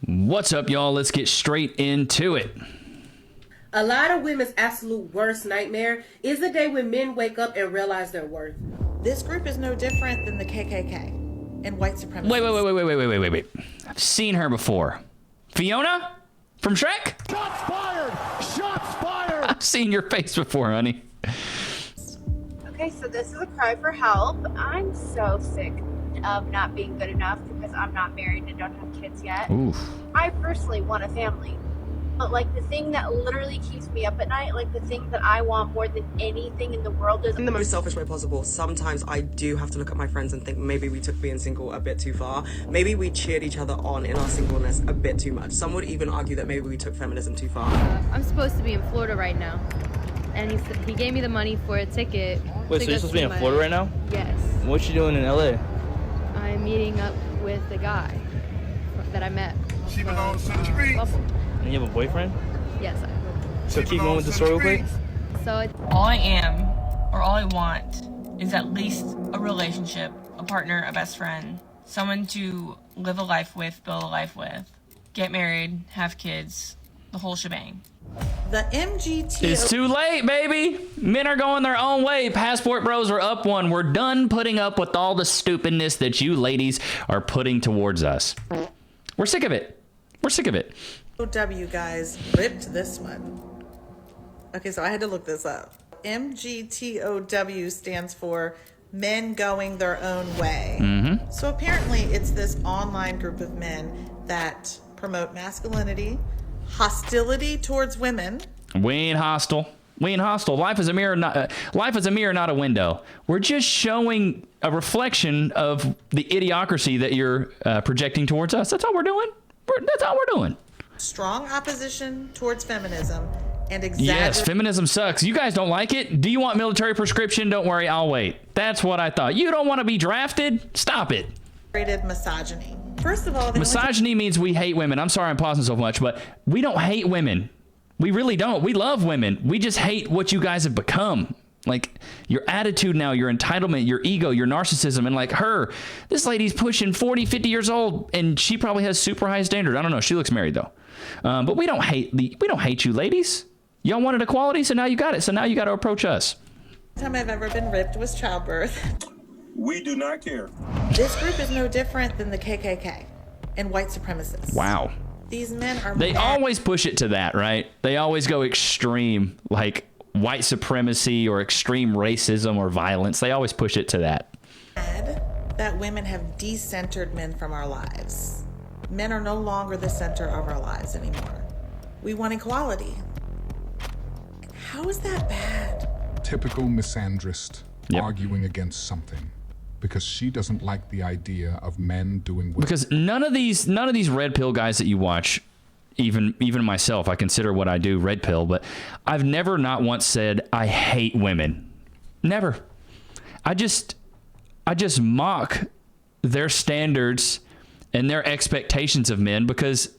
What's up, y'all? Let's get straight into it. A lot of women's absolute worst nightmare is the day when men wake up and realize their worth. This group is no different than the KKK and white supremacy. Wait. I've seen her before. Fiona? From Shrek? Shots fired! Shots fired! I've seen your face before, honey. Okay, so this is a cry for help. I'm so sick of not being good enough because I'm not married and don't have kids yet. Oof. I personally want a family. But like the thing that literally keeps me up at night, like the thing that I want more than anything in the world is in the most selfish way possible. Sometimes I do have to look at my friends and think maybe we took being single a bit too far. Maybe we cheered each other on in our singleness a bit too much. Some would even argue that maybe we took feminism too far. I'm supposed to be in Florida right now, and he gave me the money for a ticket. Wait, so you're supposed to be in Florida right now? Yes. What you doing in LA? I'm meeting up with the guy that I met. She belongs to the streets. Bumble. And you have a boyfriend? Yes, I do. So keep going with the story real quick. So all I am, or all I want, is at least a relationship, a partner, a best friend, someone to live a life with, build a life with, get married, have kids, the whole shebang. The MGTOW. It's too late, baby. Men are going their own way. Passport bros are up one. We're done putting up with all the stupidness that you ladies are putting towards us. We're sick of it. We're sick of it. MGTOW guys ripped this one. Okay, so I had to look this up. MGTOW stands for Men Going Their Own Way. Mm-hmm. So apparently it's this online group of men that promote masculinity, hostility towards women. We ain't hostile. We ain't hostile. Life is a mirror, not a window. We're just showing a reflection of the idiocracy that you're projecting towards us. That's all we're doing. That's all we're doing. Strong opposition towards feminism and yes, feminism sucks. You guys don't like it? Do you want military prescription? Don't worry, I'll wait. That's what I thought. You don't want to be drafted? Stop it. Misogyny. First of all, misogyny means we hate women. I'm sorry I'm pausing so much, but we don't hate women. We really don't. We love women. We just hate what you guys have become. Like your attitude now, your entitlement, your ego, your narcissism, and like her, this lady's pushing 40, 50 years old, and she probably has super high standards. I don't know. She looks married though. But we don't hate you ladies. Y'all wanted equality, so now you got it. So now you got to approach us. The time I've ever been ripped was childbirth. We do not care. This group is no different than the KKK and white supremacists. Wow. These men are They always push it to that, right? They always go extreme, like white supremacy or extreme racism or violence. They always push it to that. That women have decentered men from our lives. Men are no longer the center of our lives anymore. We want equality. How is that bad? Typical misandrist arguing against something because she doesn't like the idea of men doing women. Because none of these red pill guys that you watch, even myself, I consider what I do red pill, but I've never not once said I hate women. Never. I just mock their standards and their expectations of men, because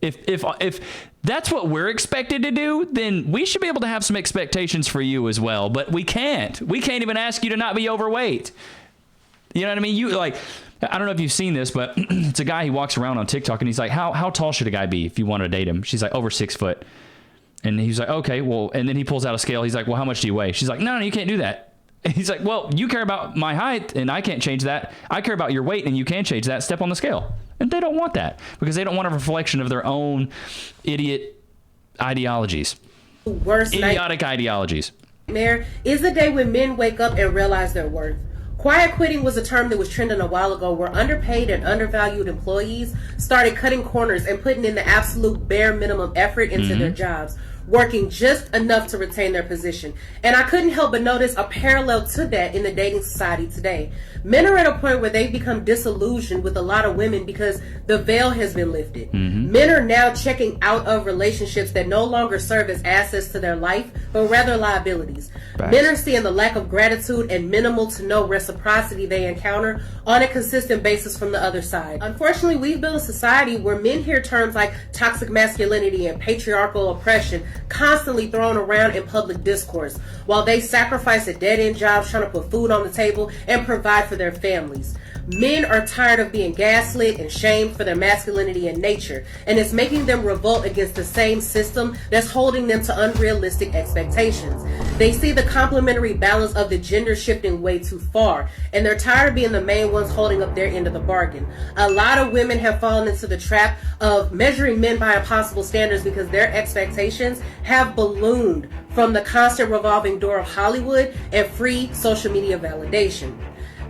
if that's what we're expected to do, then we should be able to have some expectations for you as well. But we can't. We can't even ask you to not be overweight. You know what I mean? You like, I don't know if you've seen this, but it's a guy, he walks around on TikTok and he's like, how tall should a guy be if you want to date him? She's like, over 6 foot. And he's like, okay, well, and then he pulls out a scale. He's like, well, how much do you weigh? She's like, no, you can't do that. And he's like, well, you care about my height and I can't change that. I care about your weight and you can change that. Step on the scale. And they don't want that because they don't want a reflection of their own idiot ideologies. Idiotic ideologies. Nightmare is the day when men wake up and realize their worth. Quiet quitting was a term that was trending a while ago, where underpaid and undervalued employees started cutting corners and putting in the absolute bare minimum effort into their jobs, working just enough to retain their position. And I couldn't help but notice a parallel to that in the dating society today. Men are at a point where they've become disillusioned with a lot of women because the veil has been lifted. Men are now checking out of relationships that no longer serve as assets to their life, but rather liabilities. Men are seeing the lack of gratitude and minimal to no reciprocity they encounter on a consistent basis from the other side. Unfortunately, we've built a society where men hear terms like toxic masculinity and patriarchal oppression constantly thrown around in public discourse, while they sacrifice a dead-end job trying to put food on the table and provide for their families. Men are tired of being gaslit and shamed for their masculinity and nature, and it's making them revolt against the same system that's holding them to unrealistic expectations. They see the complementary balance of the gender shifting way too far, and they're tired of being the main ones holding up their end of the bargain. A lot of women have fallen into the trap of measuring men by impossible standards because their expectations have ballooned from the constant revolving door of Hollywood and free social media validation.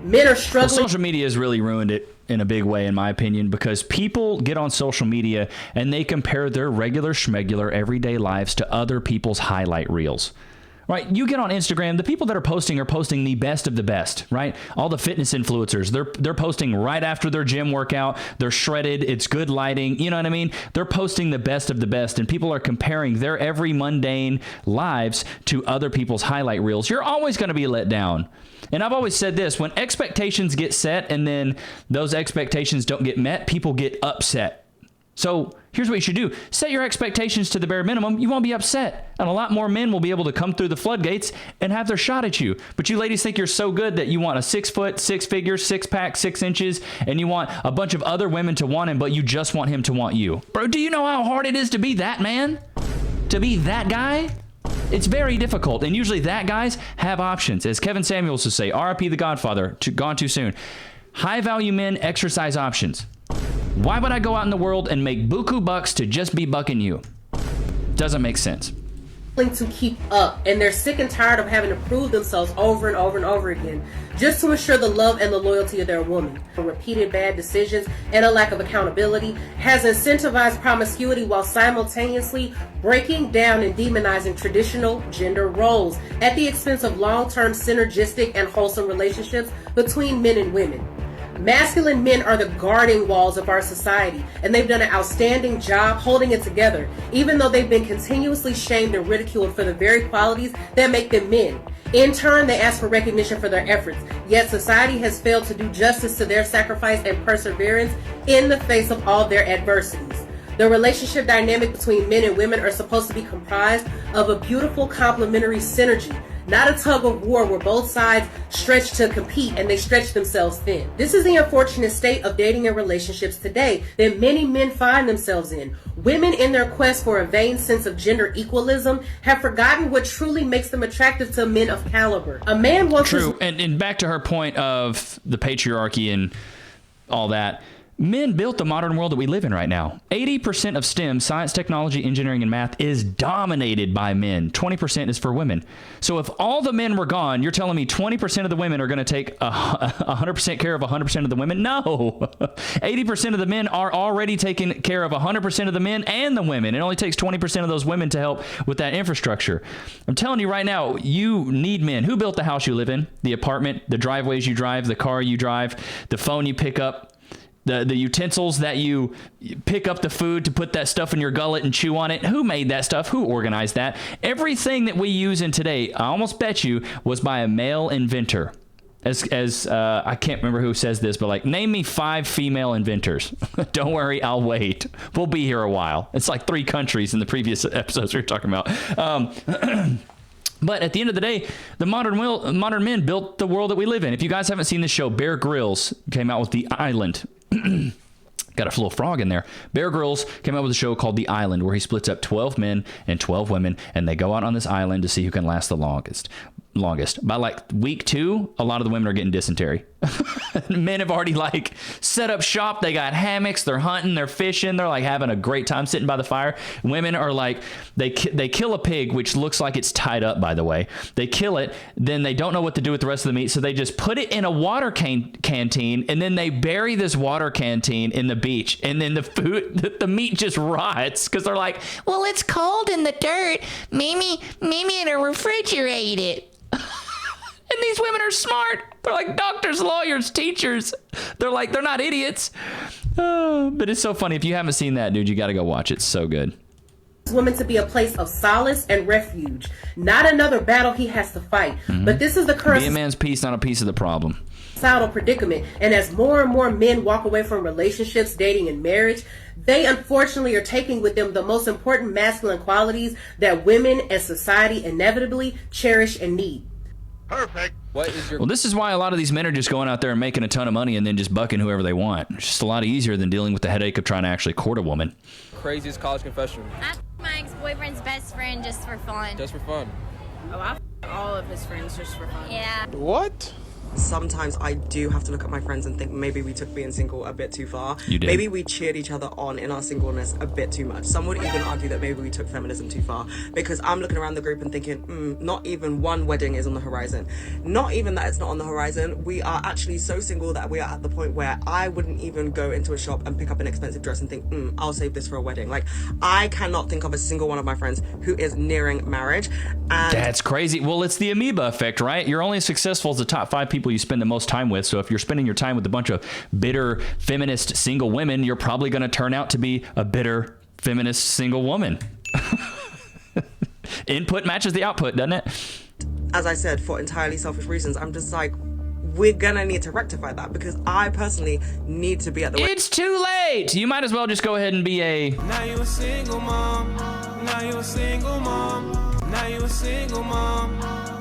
Men are struggling. Well, social media has really ruined it in a big way, in my opinion, because people get on social media and they compare their regular schmegular everyday lives to other people's highlight reels. Right? You get on Instagram, the people that are posting the best of the best, right? All the fitness influencers, they're posting right after their gym workout. They're shredded. It's good lighting. You know what I mean? They're posting the best of the best, and people are comparing their every mundane lives to other people's highlight reels. You're always going to be let down. And I've always said this, when expectations get set and then those expectations don't get met, people get upset. So here's what you should do. Set your expectations to the bare minimum. You won't be upset. And a lot more men will be able to come through the floodgates and have their shot at you. But you ladies think you're so good that you want a 6 foot, 6 figure, 6 pack, 6 inches, and you want a bunch of other women to want him, but you just want him to want you. Bro, do you know how hard it is to be that man? To be that guy? It's very difficult, and usually that guys have options. As Kevin Samuels would say, RIP the Godfather, gone too soon. High-value men exercise options. Why would I go out in the world and make buku bucks to just be bucking you? Doesn't make sense. To keep up, and they're sick and tired of having to prove themselves over and over and over again just to ensure the love and the loyalty of their woman. Repeated bad decisions and a lack of accountability has incentivized promiscuity while simultaneously breaking down and demonizing traditional gender roles at the expense of long-term synergistic and wholesome relationships between men and women. Masculine men are the guarding walls of our society, and they've done an outstanding job holding it together, even though they've been continuously shamed and ridiculed for the very qualities that make them men. In turn, they ask for recognition for their efforts, yet society has failed to do justice to their sacrifice and perseverance in the face of all their adversities. The relationship dynamic between men and women are supposed to be comprised of a beautiful complementary synergy, not a tug of war where both sides stretch to compete and they stretch themselves thin. This is the unfortunate state of dating and relationships today that many men find themselves in. Women, in their quest for a vain sense of gender equalism, have forgotten what truly makes them attractive to men of caliber. A man wants True, and back to her point of the patriarchy and all that. Men built the modern world that we live in right now. 80% of STEM, science, technology, engineering, and math, is dominated by men. 20% is for women. So if all the men were gone, you're telling me 20% of the women are going to take 100% care of 100% of the women? No. 80% of the men are already taking care of 100% of the men and the women. It only takes 20% of those women to help with that infrastructure. I'm telling you right now, you need men. Who built the house you live in? The apartment, the driveways you drive, the car you drive, the phone you pick up, the utensils that you pick up the food to put that stuff in your gullet and chew on it. Who made that stuff? Who organized that? Everything that we use in today, I almost bet you, was by a male inventor. As I can't remember who says this, but like, name me 5 female inventors. Don't worry, I'll wait. We'll be here a while. It's like 3 countries in the previous episodes we were talking about. But at the end of the day, the modern men built the world that we live in. If you guys haven't seen this show, Bear Grylls came out with The Island. Got a little frog in there. Bear Grylls came out with a show called The Island, where he splits up 12 men and 12 women, and they go out on this island to see who can last the longest. By like week 2, a lot of the women are getting dysentery. Men have already like set up shop. They got hammocks. They're hunting. They're fishing. They're like having a great time sitting by the fire. Women are like, they kill a pig, which looks like it's tied up, by the way. They kill it. Then they don't know what to do with the rest of the meat. So they just put it in a water canteen, and then they bury this water canteen in the beach. And then the meat just rots because they're like, well, it's cold in the dirt. Maybe it'll refrigerate it. And these women are smart. They're like doctors, lawyers, teachers. They're not idiots. But it's so funny. If you haven't seen that, dude, you got to go watch it. It's so good. Women to be a place of solace and refuge, not another battle he has to fight. Mm-hmm. But this is the current be a man's piece, not a piece of the problem. Societal predicament. And as more and more men walk away from relationships, dating, and marriage, they unfortunately are taking with them the most important masculine qualities that women and society inevitably cherish and need. Perfect. What is your... Well, this is why a lot of these men are just going out there and making a ton of money and then just bucking whoever they want. It's just a lot easier than dealing with the headache of trying to actually court a woman. craziest college confession? I my ex-boyfriend's best friend just for fun. Just for fun. Oh, I all of his friends just for fun. Yeah. What? Sometimes I do have to look at my friends and think maybe we took being single a bit too far. You did. Maybe we cheered each other on in our singleness a bit too much. Some would even argue that maybe we took feminism too far, because I'm looking around the group and thinking, not even one wedding is on the horizon. Not even that it's not on the horizon. We are actually so single that we are at the point where I wouldn't even go into a shop and pick up an expensive dress and think, I'll save this for a wedding. Like, I cannot think of a single one of my friends who is nearing marriage. And that's crazy. Well, it's the amoeba effect, right? You're only as successful as the top 5 people you spend the most time with. So if you're spending your time with a bunch of bitter feminist single women, you're probably going to turn out to be a bitter feminist single woman. Input matches the output, doesn't it? As I said, for entirely selfish reasons, I'm just like, we're gonna need to rectify that, because I personally need to be at the It's too late. You might as well just go ahead and be a... Now you a single mom. Now you a single mom. Now you a single mom.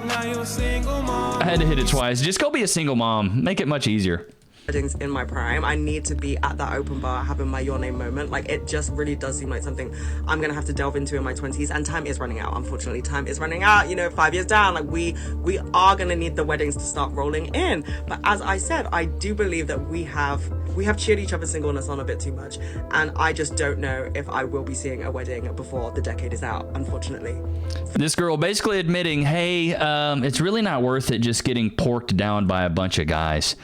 Now you a single mom. I had to hit it twice. Just go be a single mom. Make it much easier. weddings in my prime. I need to be at that open bar having my your name moment. Like, it just really does seem like something I'm gonna have to delve into in my 20s, and time is running out. Unfortunately, time is running out. You know, 5 years down, like we are gonna need the weddings to start rolling in. But as I said, I do believe that we have cheered each other's singleness on a bit too much, and I just don't know if I will be seeing a wedding before the decade is out, unfortunately. This girl basically admitting, hey, it's really not worth it just getting porked down by a bunch of guys.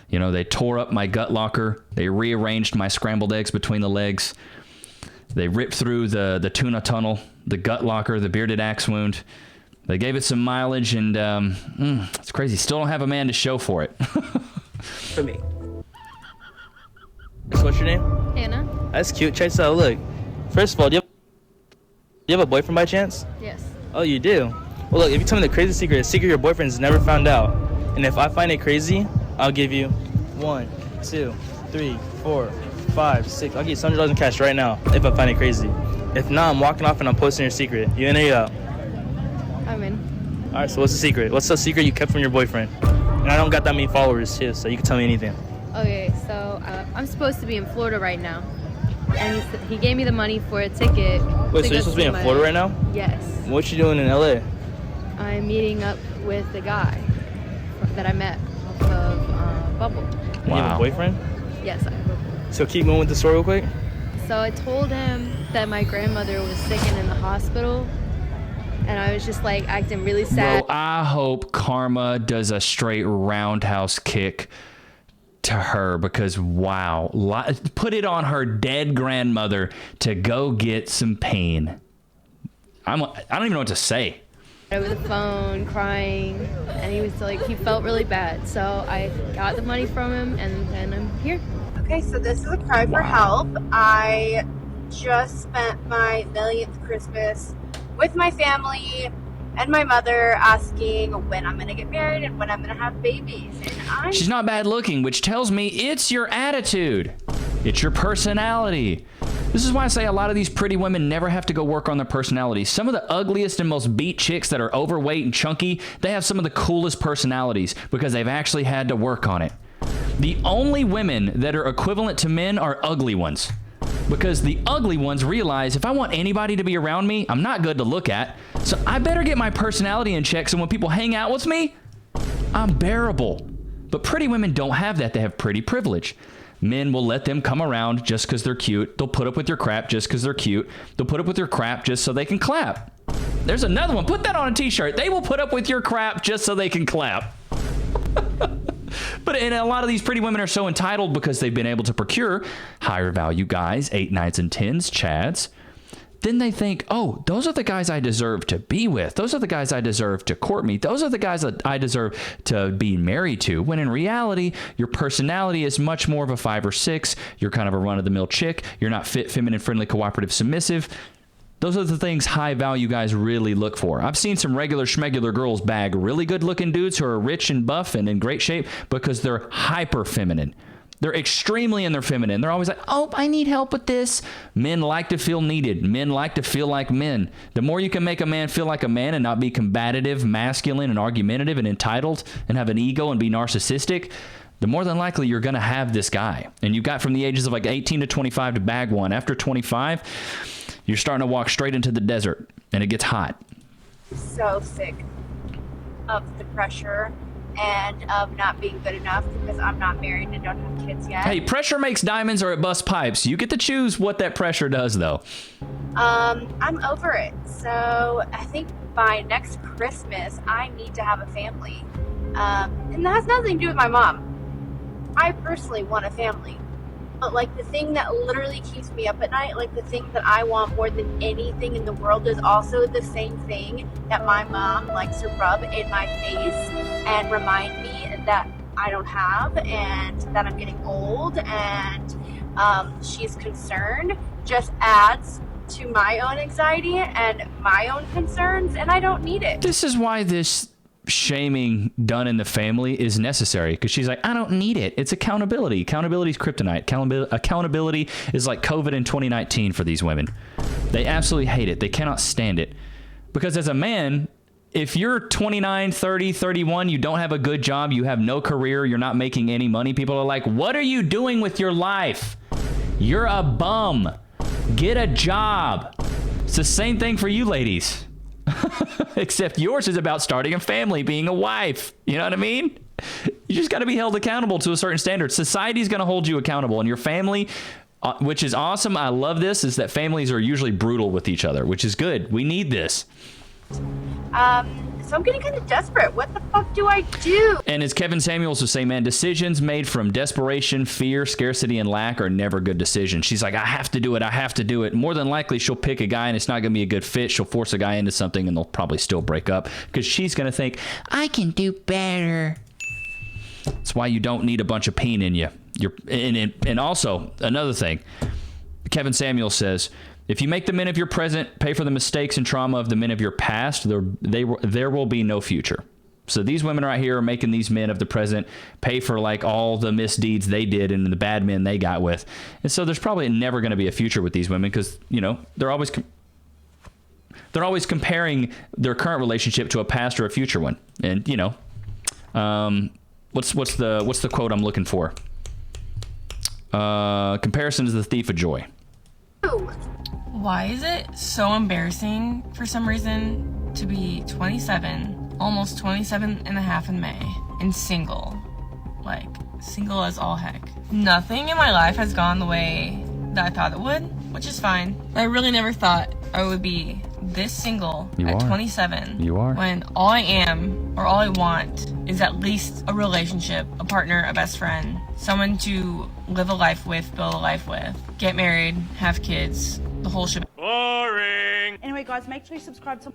You know, they tore up my gut locker. They rearranged my scrambled eggs between the legs. They ripped through the tuna tunnel, the gut locker, the bearded axe wound. They gave it some mileage, and it's crazy. Still don't have a man to show for it. For me. So what's your name? Hannah. That's cute. Check this out. Look. First of all, do you have a boyfriend by chance? Yes. Oh, you do? Well, look, if you tell me the crazy secret, a secret your boyfriend's never found out. And if I find it crazy, I'll give you 1, 2, 3, 4, 5, 6. I'll give you $100 in cash right now if I find it crazy. If not, I'm walking off and I'm posting your secret. You in or you out? I'm in. All right, so what's the secret? What's the secret you kept from your boyfriend? And I don't got that many followers, too, so you can tell me anything. Okay, so I'm supposed to be in Florida right now. And he gave me the money for a ticket. Wait, so you're supposed to be in Florida right now? Yes. What you doing in LA? I'm meeting up with the guy that I met off of Bubble. Wow. You have a boyfriend? Yes, I have a boyfriend. So keep moving with the story real quick. So I told him that my grandmother was sick and in the hospital. And I was just like acting really sad. Bro, I hope Karma does a straight roundhouse kick to her, because wow, put it on her dead grandmother to go get some pain. I don't even know what to say. Over the phone crying, and he was like, he felt really bad. So I got the money from him, and then I'm here. Okay, so this is a cry for help. I just spent my millionth Christmas with my family and my mother, asking when I'm gonna get married and when I'm gonna have babies. And She's not bad looking, which tells me it's your attitude. It's your personality. This is why I say a lot of these pretty women never have to go work on their personality. Some of the ugliest and most beat chicks that are overweight and chunky, they have some of the coolest personalities because they've actually had to work on it. The only women that are equivalent to men are ugly ones, because the ugly ones realize if I want anybody to be around me, I'm not good to look at. So I better get my personality in check so when people hang out with me, I'm bearable. But pretty women don't have that. They have pretty privilege. Men will let them come around just because they're cute. They'll put up with your crap just because they're cute. They'll put up with your crap just so they can clap. There's another one. Put that on a t-shirt. They will put up with your crap just so they can clap. But and a lot of these pretty women are so entitled because they've been able to procure higher value guys, 8, 9s, and 10s, Chads. Then they think, oh, those are the guys I deserve to be with. Those are the guys I deserve to court me. Those are the guys that I deserve to be married to. When in reality, your personality is much more of a 5 or 6. You're kind of a run-of-the-mill chick. You're not fit, feminine, friendly, cooperative, submissive. Those are the things high-value guys really look for. I've seen some regular schmegular girls bag really good-looking dudes who are rich and buff and in great shape because they're hyper-feminine. They're extremely in their feminine. They're always like, oh, I need help with this. Men like to feel needed. Men like to feel like men. The more you can make a man feel like a man and not be combative, masculine, and argumentative and entitled and have an ego and be narcissistic, the more than likely you're going to have this guy. And you've got from the ages of like 18 to 25 to bag one. After 25, you're starting to walk straight into the desert and it gets hot. So sick of the pressure and of not being good enough because I'm not married and don't have kids yet. Hey, pressure makes diamonds or it busts pipes. You get to choose what that pressure does, though. I'm over it. So I think by next Christmas, I need to have a family. And that has nothing to do with my mom. I personally want a family. But like the thing that literally keeps me up at night, like the thing that I want more than anything in the world is also the same thing that my mom likes to rub in my face and remind me that I don't have and that I'm getting old and she's concerned just adds to my own anxiety and my own concerns, and I don't need it. This is why this shaming done in the family is necessary, because she's like, I don't need it. It's accountability. Accountability is kryptonite. Accountability is like COVID in 2019 for these women. They absolutely hate it. They cannot stand it. Because as a man, if you're 29, 30, 31, you don't have a good job, you have no career, you're not making any money, people are like, what are you doing with your life? You're a bum. Get a job. It's the same thing for you ladies. Except yours is about starting a family, being a wife. You know what I mean? You just got to be held accountable to a certain standard. Society's going to hold you accountable. And your family, which is awesome, I love this, is that families are usually brutal with each other, which is good. We need this. So I'm getting kind of desperate. What the fuck do I do? And as Kevin Samuels would say, man, decisions made from desperation, fear, scarcity, and lack are never good decisions. She's like, I have to do it. I have to do it. More than likely, she'll pick a guy and it's not going to be a good fit. She'll force a guy into something and they'll probably still break up because she's going to think, I can do better. That's why you don't need a bunch of peen in you. And also, another thing, Kevin Samuels says, if you make the men of your present pay for the mistakes and trauma of the men of your past, there will be no future. So these women right here are making these men of the present pay for like all the misdeeds they did and the bad men they got with. And so there's probably never going to be a future with these women because, you know, they're always comparing their current relationship to a past or a future one. And, you know, what's the quote I'm looking for? Comparison is the thief of joy. Why is it so embarrassing for some reason to be 27, almost 27 and a half in May, and single? Like, single as all heck. Nothing in my life has gone the way that I thought it would, which is fine. I really never thought I would be this single at 27. You are. When all I am, or all I want, is at least a relationship, a partner, a best friend, someone to live a life with, build a life with, get married, have kids, the whole shit. Boring. Anyway, guys, make sure you subscribe to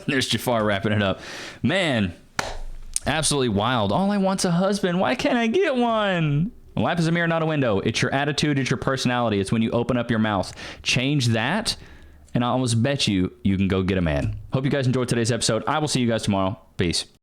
There's Jafar wrapping it up. Man, absolutely wild. All I want's a husband. Why can't I get one? Life is a mirror, not a window. It's your attitude. It's your personality. It's when you open up your mouth. Change that, and I almost bet you can go get a man. Hope you guys enjoyed today's episode. I will see you guys tomorrow. Peace.